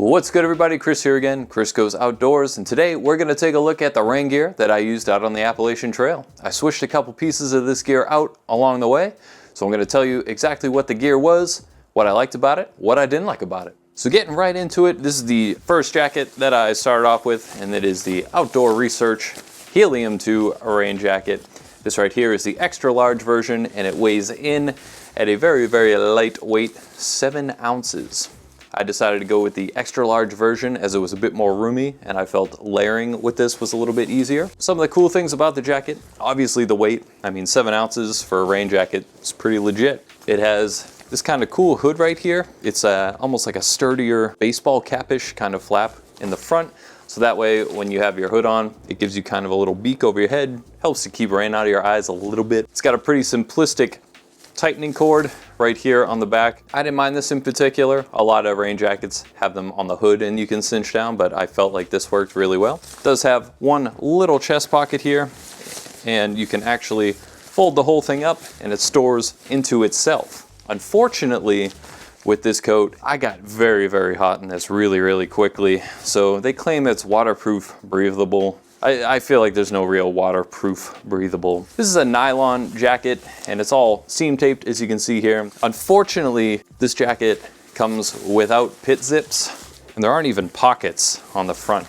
What's good, everybody? Chris here again. Chris Goes Outdoors, and today we're going to take a look at the rain gear that I used out on the Appalachian Trail. I switched a couple pieces of this gear out along the way, so I'm going to tell you exactly what the gear was, what I liked about it, what I didn't like about it. So getting right into it, this is the first jacket that I started off with, and it is the Outdoor Research Helium 2 rain jacket. This right here is the extra large version, and it weighs in at a very, very lightweight 7 ounces. I decided to go with the extra large version as it was a bit more roomy, and I felt layering with this was a little bit easier. Some of the cool things about the jacket, obviously the weight. I mean, 7 ounces for a rain jacket is pretty legit. It has this kind of cool hood right here. It's almost like a sturdier baseball capish kind of flap in the front. So that way, when you have your hood on, it gives you kind of a little beak over your head, helps to keep rain out of your eyes a little bit. It's got a pretty simplistic tightening cord right here on the back. I didn't mind this in particular. A lot of rain jackets have them on the hood and you can cinch down, but I felt like this worked really well. It does have one little chest pocket here, and you can actually fold the whole thing up and it stores into itself. Unfortunately, with this coat, I got very, very hot in this really quickly. So they claim it's waterproof, breathable. I feel like there's no real waterproof, breathable. This is a nylon jacket and it's all seam taped, as you can see here. Unfortunately, this jacket comes without pit zips, and there aren't even pockets on the front.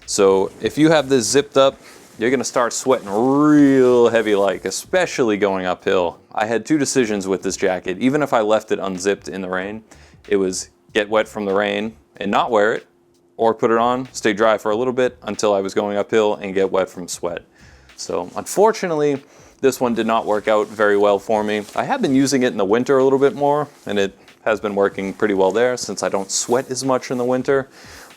So if you have this zipped up, you're gonna start sweating real heavy like, especially going uphill. I had two decisions with this jacket. Even if I left it unzipped in the rain, it was get wet from the rain and not wear it, or put it on, stay dry for a little bit until I was going uphill and get wet from sweat. So unfortunately, this one did not work out very well for me. I have been using it in the winter a little bit more, and it has been working pretty well there since I don't sweat as much in the winter.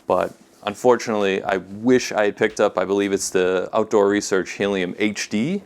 But unfortunately, I wish I had picked up, I believe it's the Outdoor Research Helium HD,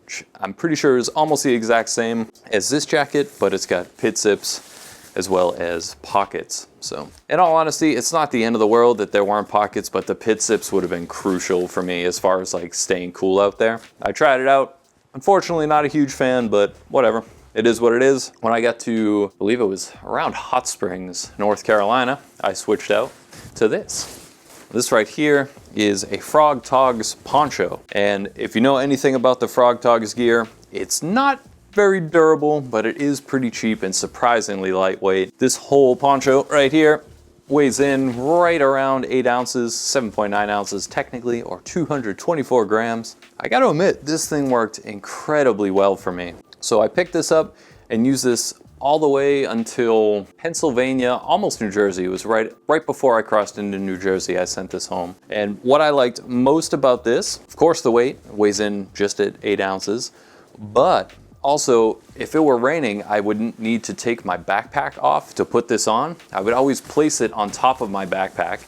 which I'm pretty sure is almost the exact same as this jacket, but it's got pit zips as well as pockets. So in all honesty, it's not the end of the world that there weren't pockets, but the pit zips would have been crucial for me as far as like staying cool out there. I tried it out. Unfortunately, not a huge fan, but whatever. It is what it is. When I got to, I believe it was around Hot Springs, North Carolina, I switched out to this. This right here is a Frog Togs poncho. And if you know anything about the Frog Togs gear, it's not very durable, but it is pretty cheap and surprisingly lightweight. This whole poncho right here weighs in right around 8 ounces, 7.9 ounces technically, or 224 grams. I gotta admit, this thing worked incredibly well for me. So I picked this up and used this all the way until Pennsylvania, almost New Jersey. It was right before I crossed into New Jersey, I sent this home. And what I liked most about this, of course the weight, weighs in just at 8 ounces, but also, if it were raining, I wouldn't need to take my backpack off to put this on. I would always place it on top of my backpack,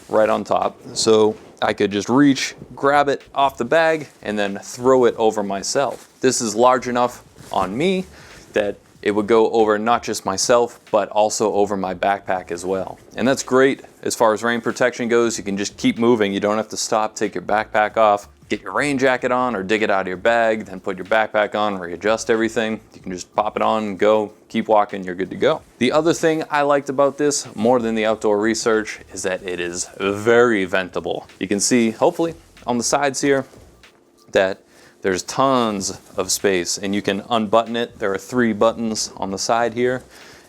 right on top. So I could just reach, grab it off the bag, and then throw it over myself. This is large enough on me that it would go over not just myself, but also over my backpack as well. And that's great as far as rain protection goes. You can just keep moving. You don't have to stop, take your backpack off, get your rain jacket on, or dig it out of your bag, then put your backpack on, readjust everything. You can just pop it on, go, keep walking, you're good to go. The other thing I liked about this, more than the Outdoor Research, is that it is very ventable. You can see, hopefully, on the sides here, that there's tons of space, and you can unbutton it. There are 3 buttons on the side here,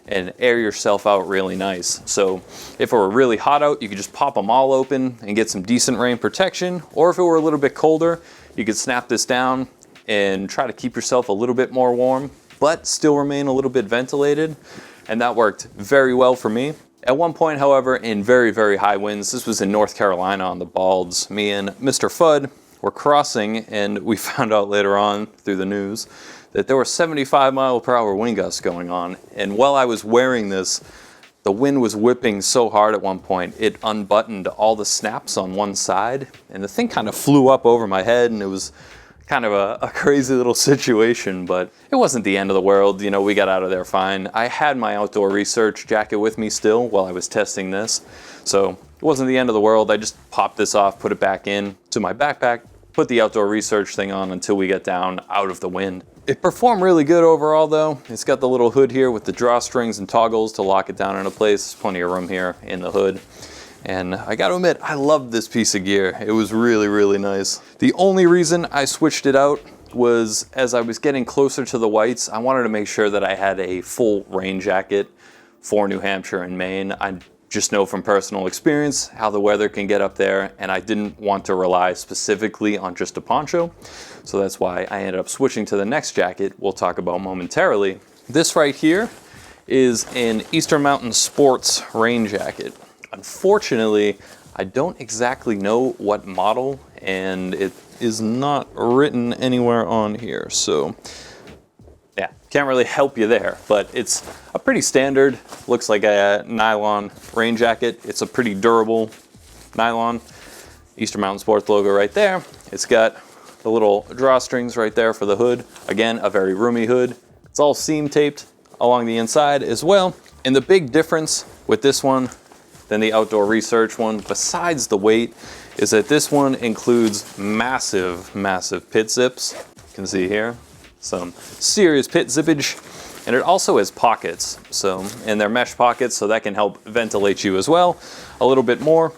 and air yourself out really nice. So if it were really hot out, you could just pop them all open and get some decent rain protection. Or if it were a little bit colder, you could snap this down and try to keep yourself a little bit more warm, but still remain a little bit ventilated. And that worked very well for me. At one point, however, in very, very high winds, this was in North Carolina on the Balds, me and Mr. Fudd were crossing, and we found out later on through the news that there were 75-mile-per-hour wind gusts going on. And while I was wearing this, the wind was whipping so hard at one point, it unbuttoned all the snaps on one side, and the thing kind of flew up over my head, and it was kind of a crazy little situation, but it wasn't the end of the world. You know, we got out of there fine. I had my Outdoor Research jacket with me still while I was testing this, so it wasn't the end of the world. I just popped this off, put it back in to my backpack, put the Outdoor Research thing on until we get down out of the wind. It performed really good overall though. It's got the little hood here with the drawstrings and toggles to lock it down into place. There's plenty of room here in the hood. And I gotta admit, I loved this piece of gear. It was really, really nice. The only reason I switched it out was as I was getting closer to the whites, I wanted to make sure that I had a full rain jacket for New Hampshire and Maine. I just know from personal experience how the weather can get up there, and I didn't want to rely specifically on just a poncho. So that's why I ended up switching to the next jacket we'll talk about momentarily. This right here is an Eastern Mountain Sports rain jacket. Unfortunately, I don't exactly know what model, and it is not written anywhere on here. So yeah, can't really help you there, but it's a pretty standard, looks like a nylon rain jacket. It's a pretty durable nylon. Eastern Mountain Sports logo right there. It's got the little drawstrings right there for the hood. Again, a very roomy hood. It's all seam taped along the inside as well. And the big difference with this one than the Outdoor Research one, besides the weight, is that this one includes massive, massive pit zips. You can see here, some serious pit zippage. And it also has pockets, and they're mesh pockets, so that can help ventilate you as well a little bit more.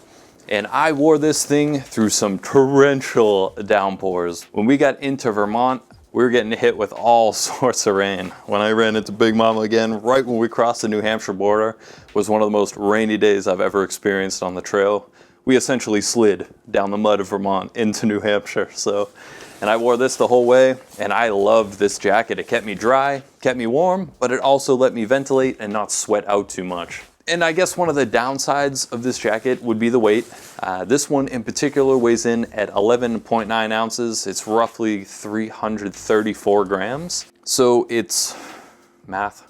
And I wore this thing through some torrential downpours. When we got into Vermont, we were getting hit with all sorts of rain. When I ran into Big Mama again, right when we crossed the New Hampshire border, was one of the most rainy days I've ever experienced on the trail. We essentially slid down the mud of Vermont into New Hampshire. And I wore this the whole way, and I loved this jacket. It kept me dry, kept me warm, but it also let me ventilate and not sweat out too much. And I guess one of the downsides of this jacket would be the weight. This one in particular weighs in at 11.9 ounces. It's roughly 334 grams. So it's, math,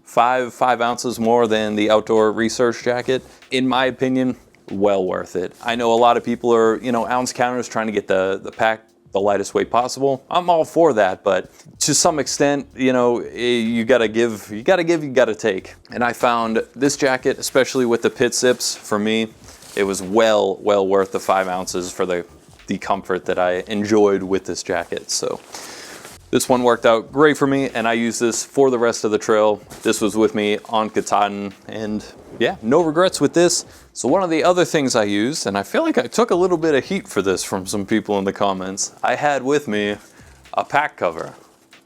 five ounces more than the Outdoor Research jacket. In my opinion, well worth it. I know a lot of people are, ounce counters trying to get the pack the lightest weight possible. I'm all for that, but to some extent, you gotta give, you gotta take. And I found this jacket, especially with the pit zips, for me, it was well worth the 5 ounces for the comfort that I enjoyed with this jacket. So this one worked out great for me, and I used this for the rest of the trail. This was with me on Katahdin, and yeah, no regrets with this. So one of the other things I used, and I feel like I took a little bit of heat for this from some people in the comments, I had with me a pack cover.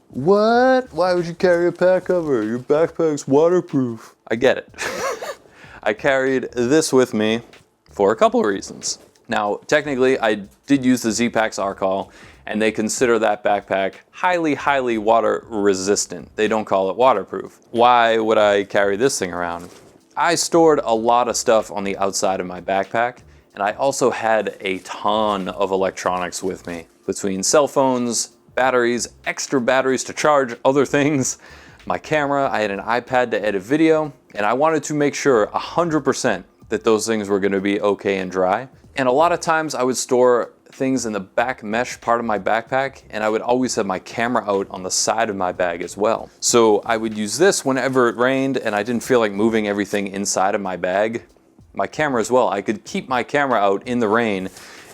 What? Why would you carry a pack cover? Your backpack's waterproof. I get it. I carried this with me for a couple of reasons. Now, technically, I did use the Z-Packs Arcol, and they consider that backpack highly water resistant. They don't call it waterproof. Why would I carry this thing around? I stored a lot of stuff on the outside of my backpack, and I also had a ton of electronics with me. Between cell phones, batteries, extra batteries to charge other things, my camera, I had an iPad to edit video, and I wanted to make sure 100% that those things were gonna be okay and dry. And a lot of times I would store things in the back mesh part of my backpack, and I would always have my camera out on the side of my bag as well. So I would use this whenever it rained and I didn't feel like moving everything inside of my bag. My camera as well, I could keep my camera out in the rain,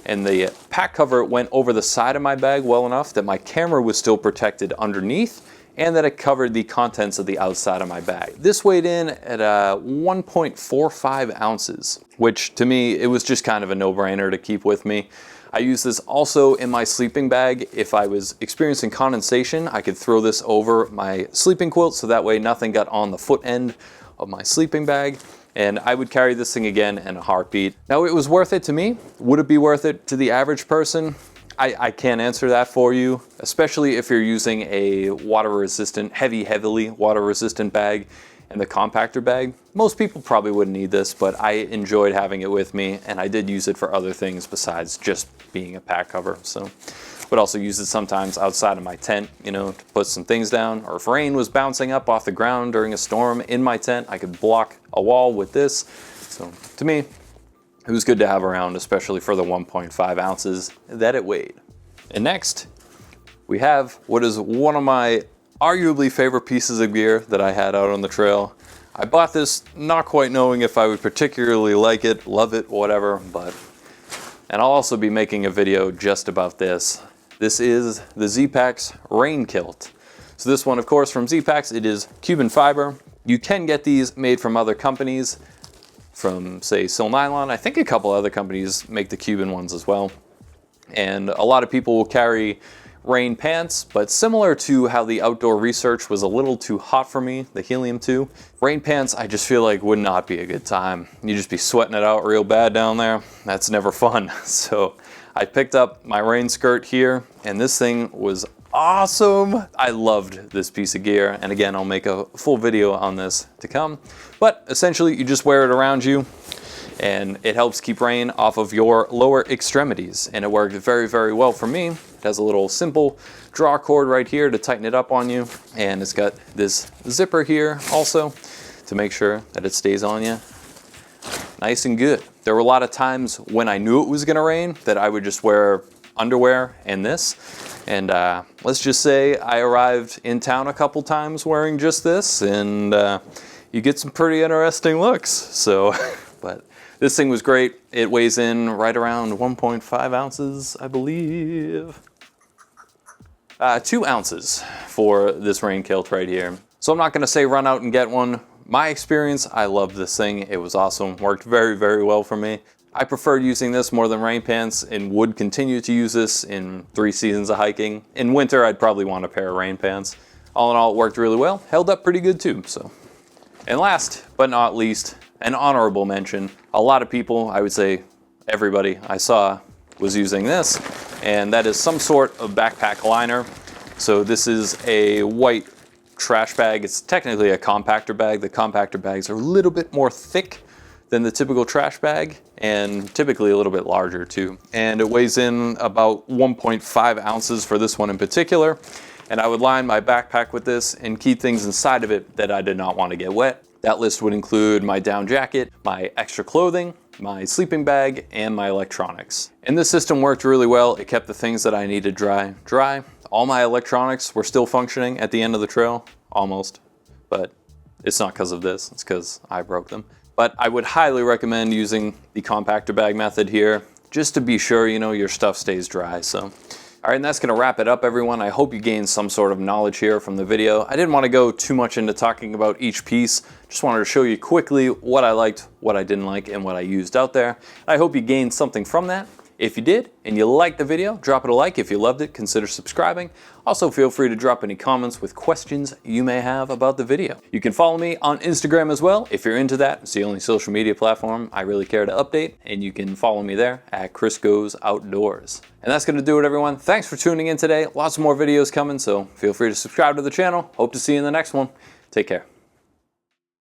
and the pack cover went over the side of my bag well enough that my camera was still protected underneath, and that it covered the contents of the outside of my bag. This weighed in at 1.45 ounces, which to me, it was just kind of a no-brainer to keep with me. I use this also in my sleeping bag. If I was experiencing condensation, I could throw this over my sleeping quilt, so that way nothing got on the foot end of my sleeping bag. And I would carry this thing again in a heartbeat. Now, it was worth it to me. Would it be worth it to the average person? I can't answer that for you, especially if you're using a water-resistant, heavily water-resistant bag and the compactor bag. Most people probably wouldn't need this, but I enjoyed having it with me, and I did use it for other things besides just being a pack cover. So, would also use it sometimes outside of my tent, to put some things down, or if rain was bouncing up off the ground during a storm in my tent, I could block a wall with this. So, to me, it was good to have around, especially for the 1.5 ounces that it weighed. And next, we have what is one of my arguably favorite pieces of gear that I had out on the trail. I bought this not quite knowing if I would particularly like it, love it, whatever, and I'll also be making a video just about this. This is the Z-Packs Rain Kilt. So this one, of course, from Z-Packs, it is Cuban fiber. You can get these made from other companies, from say Sil Nylon. I think a couple other companies make the Cuban ones as well. And a lot of people will carry rain pants, but similar to how the outdoor research was a little too hot for me, the Helium 2, rain pants I just feel like would not be a good time. You just be sweating it out real bad down there. That's never fun. So I picked up my rain skirt here, and this thing was awesome. I loved this piece of gear, and again, I'll make a full video on this to come. But essentially, you just wear it around you, and it helps keep rain off of your lower extremities, and it worked very, very well for me. It has a little simple draw cord right here to tighten it up on you, and it's got this zipper here also to make sure that it stays on you nice and good. There were a lot of times when I knew it was gonna rain that I would just wear underwear and this, and let's just say I arrived in town a couple times wearing just this, and you get some pretty interesting looks. So, but this thing was great. It weighs in right around 1.5 ounces, I believe. 2 ounces for this rain kilt right here. So I'm not gonna say run out and get one. My experience, I loved this thing. It was awesome, worked very, very well for me. I preferred using this more than rain pants and would continue to use this in 3 seasons of hiking. In winter, I'd probably want a pair of rain pants. All in all, it worked really well, held up pretty good too, so. And last but not least, an honorable mention. A lot of people, I would say everybody I saw, was using this, and that is some sort of backpack liner. So this is a white trash bag. It's technically a compactor bag. The compactor bags are a little bit more thick than the typical trash bag, and typically a little bit larger too. And it weighs in about 1.5 ounces for this one in particular. And I would line my backpack with this and keep things inside of it that I did not want to get wet. That list would include my down jacket, my extra clothing, my sleeping bag, and my electronics. And this system worked really well. It kept the things that I needed dry. All my electronics were still functioning at the end of the trail, almost, but it's not because of this, it's because I broke them. But I would highly recommend using the compactor bag method here, just to be sure, you know, your stuff stays dry. So, all right, and that's gonna wrap it up, everyone. I hope you gained some sort of knowledge here from the video. I didn't want to go too much into talking about each piece. Just wanted to show you quickly what I liked, what I didn't like, and what I used out there. I hope you gained something from that. If you did, and you liked the video, drop it a like. If you loved it, consider subscribing. Also, feel free to drop any comments with questions you may have about the video. You can follow me on Instagram as well, if you're into that. It's the only social media platform I really care to update, and you can follow me there at Chris Goes Outdoors. And that's gonna do it, everyone. Thanks for tuning in today. Lots more videos coming, so feel free to subscribe to the channel. Hope to see you in the next one. Take care.